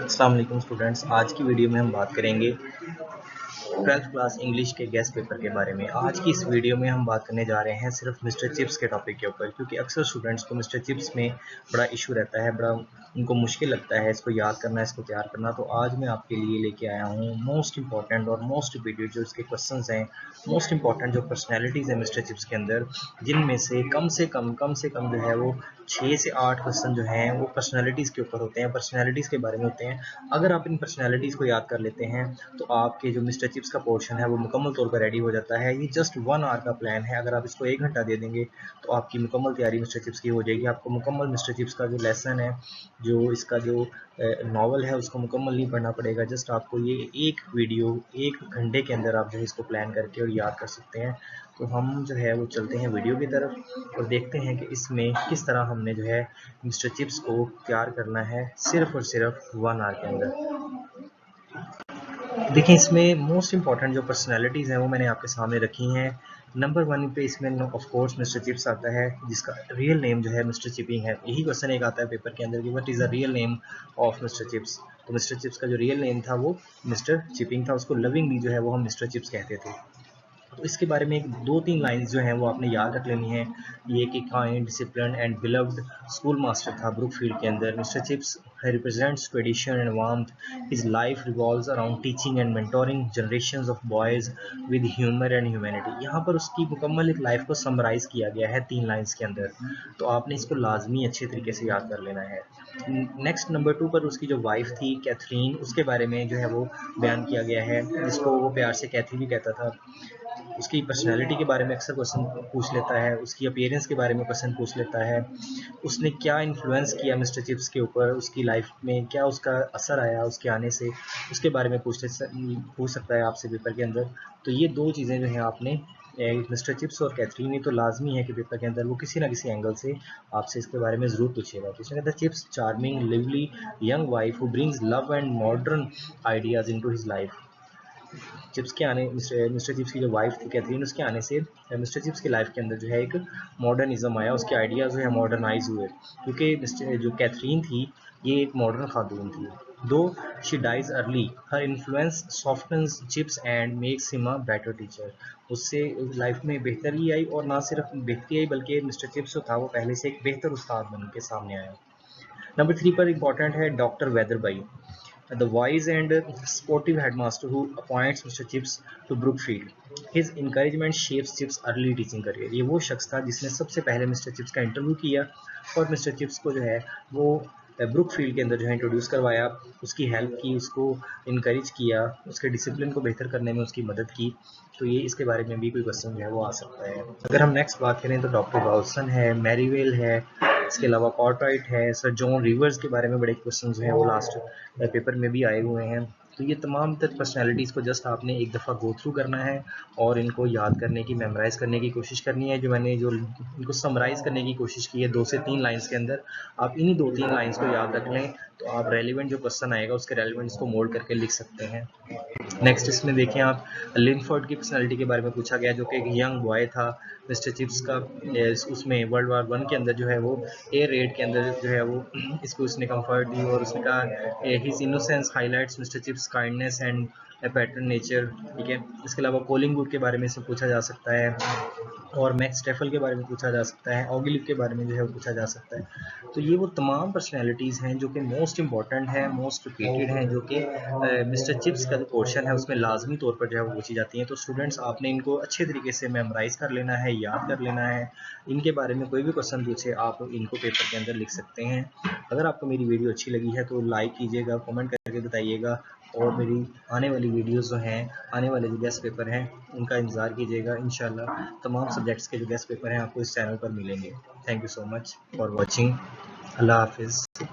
अस्सलाम वालेकुम स्टूडेंट्स। आज की वीडियो में हम बात करेंगे 12th क्लास इंग्लिश के गेस्ट पेपर के बारे में। आज की इस वीडियो में हम बात करने जा रहे हैं सिर्फ मिस्टर चिप्स के टॉपिक के ऊपर, क्योंकि अक्सर स्टूडेंट्स को मिस्टर चिप्स में बड़ा इशू रहता है, बड़ा उनको मुश्किल लगता है इसको याद करना, इसको तैयार करना। तो आज मैं आपके लिए लेके आया हूँ मोस्ट इंपॉर्टेंट और मोस्ट रिपीटेड जो इसके क्वेश्चन हैं, मोस्ट इंपॉर्टेंट जो पर्सनैलिटीज़ हैं मिस्टर चिप्स के अंदर, जिनमें से कम से कम जो है वो 6 से 8 क्वेश्चन जो हैं वो पर्सनैलिटीज़ के ऊपर होते हैं, पर्सनैलिटीज़ के बारे में होते हैं। अगर आप इन पर्सनैलिटीज़ को याद कर लेते हैं तो आपके जो मिस्टर चिप्स का पोर्शन है वो मुकम्मल तौर पर रेडी हो जाता है। ये जस्ट 1 आवर का प्लान है। अगर आप इसको 1 घंटा दे देंगे तो आपकी मुकम्मल तैयारी मिस्टर चिप्स की हो जाएगी। आपको मुकम्मल मिस्टर चिप्स का जो लेसन है, जो इसका जो नॉवल है, उसको मुकम्मल नहीं पढ़ना पड़ेगा। जस्ट आपको ये एक वीडियो 1 घंटे के अंदर आप जो है इसको प्लान करके और याद कर सकते हैं। तो हम जो है वो चलते हैं वीडियो की तरफ और देखते हैं कि इसमें किस तरह हमने जो है मिस्टर चिप्स को तैयार करना है सिर्फ और सिर्फ 1 आवर के अंदर। देखिए, इसमें मोस्ट इंपॉर्टेंट जो पर्सनैलिटीज़ हैं वो मैंने आपके सामने रखी हैं। नंबर 1 पे इसमें ऑफ कोर्स मिस्टर चिप्स आता है, जिसका रियल नेम जो है मिस्टर चिपिंग है। यही क्वेश्चन एक आता है पेपर के अंदर कि what is the real name of mister chips. तो मिस्टर चिप्स का जो रियल नेम था वो मिस्टर चिपिंग था। उसको लविंगली जो है वो हम मिस्टर चिप्स कहते थे। तो इसके बारे में एक 2-3 लाइन्स जो हैं वो आपने याद रख लेनी है। ये कि kind, discipline and beloved school master था ब्रुकफील्ड के अंदर। Mister chips represents tradition and warmth. His life revolves around teaching and mentoring generations of boys with humour and humanity. यहाँ पर उसकी मुकम्मल एक लाइफ को समराइज किया गया है 3 लाइन्स के अंदर। तो आपने इसको लाजमी अच्छे तरीके से याद कर लेना है। नेक्स्ट नंबर 2 पर उसकी जो वाइफ थी कैथरीन, उसके बारे में जो है वो बयान किया गया है, जिसको वो प्यार से कैथी भी कहता था। उसकी पर्सनैलिटी के बारे में अक्सर क्वेश्चन पूछ लेता है, उसकी अपीयरेंस के बारे में क्वेश्चन पूछ लेता है, उसने क्या इन्फ्लुएंस किया मिस्टर चिप्स के ऊपर, उसकी लाइफ में क्या उसका असर आया उसके आने से, उसके बारे में पूछ सकता है आपसे पेपर के अंदर। तो ये 2 चीज़ें जो हैं आपने मिस्टर चिप्स और कैथरीन, ये तो लाजमी है कि पेपर के अंदर वो किसी ना किसी एंगल से आपसे इसके बारे में ज़रूर पूछेगा। तो इसमें कहता है chips charming lively young wife who brings love and modern ideas into his life. Chips के आने मिस्टर चिप्स की जो वाइफ थी कैथरीन, उसके आने से मिस्टर चिप्स की लाइफ के अंदर जो है एक मॉडर्निज्म आया, उसके आइडियाज़ जो है मॉडर्नाइज हुए, क्योंकि जो कैथरीन थी ये एक मॉडर्न खातून थी। Though she dies early, her influence softens Chips and makes him a better teacher. उससे लाइफ में बेहतरी आई, और ना सिर्फ बेहतरी आई बल्कि मिस्टर चिप्स जो था वो पहले से एक बेहतर उस्ताद बन के सामने आया। नंबर 3 पर इंपॉर्टेंट है doctor Weatherby, the wise and sportive headmaster who appoints Mr. Chips to Brookfield. His encouragement shapes Chips' early teaching career. ये वो शख्स था जिसने सबसे पहले मिस्टर चिप्स का इंटरव्यू किया और मिस्टर चिप्स को जो है वो ब्रुकफील्ड के अंदर जो है इंट्रोड्यूस करवाया, उसकी हेल्प की, उसको इनकरेज किया, उसके डिसिप्लिन को बेहतर करने में उसकी मदद की। तो ये इसके बारे में भी कोई क्वेश्चन जो है वो आ सकता है। अगर हम नेक्स्ट बात करें तो डॉक्टर रॉल्सन है, मैरीवेल है, इसके अलावा कॉर्टराइट है, सर जॉन रिवर्स के बारे में बड़े क्वेश्चन जो हैं वो लास्ट पेपर में भी आए हुए हैं। तो ये तमाम तक पर्सनैलिटीज़ को जस्ट आपने एक दफ़ा गो थ्रू करना है और इनको याद करने की, मेमोराइज करने की कोशिश करनी है। जो मैंने जो इनको समराइज़ करने की कोशिश की है 2 से 3 लाइन्स के अंदर, आप इन्हीं 2-3 लाइन्स को याद रख लें तो आप रेलिवेंट जो क्वेश्चन आएगा उसके रेलिवेंट इसको मोल्ड करके लिख सकते हैं। नेक्स्ट इसमें देखें आप, लिनफोर्ड की पर्सनालिटी के बारे में पूछा गया, जो कि एक यंग बॉय था मिस्टर चिप्स का। उसमें वर्ल्ड वार 1 के अंदर जो है वो एयर रेड के अंदर जो है वो इसको उसने कंफर्ट दी, और उसने कहा his innocence highlights mister chips kindness and pattern nature. ठीक है, इसके अलावा कोलिंग वुड के बारे में से पूछा जा सकता है, और मैक्स स्टेफल के बारे में पूछा जा सकता है, ऑगिलिव के बारे में जो है वो पूछा जा सकता है। तो ये वो तमाम पर्सनैलिटीज़ हैं जो कि मोस्ट इंपॉर्टेंट है, मोस्ट रिपीटेड हैं, जो कि मिस्टर चिप्स का जो पोर्शन है उसमें लाजमी तौर पर जो है वो पूछी जाती हैं। तो स्टूडेंट्स आपने इनको अच्छे तरीके से मेमोराइज कर लेना है, याद कर लेना है। इनके बारे में कोई भी क्वेश्चन पूछे आप इनको पेपर के अंदर लिख सकते हैं। अगर आपको मेरी वीडियो अच्छी लगी है तो लाइक कीजिएगा, कमेंट करके बताइएगा, और मेरी आने वाली वीडियोस जो हैं, आने वाले जो गेस्ट पेपर हैं उनका इंतज़ार कीजिएगा। इंशाल्लाह तमाम सब्जेक्ट्स के जो गेस्ट पेपर हैं आपको इस चैनल पर मिलेंगे। Thank you so much for watching. Allah हाफिज़।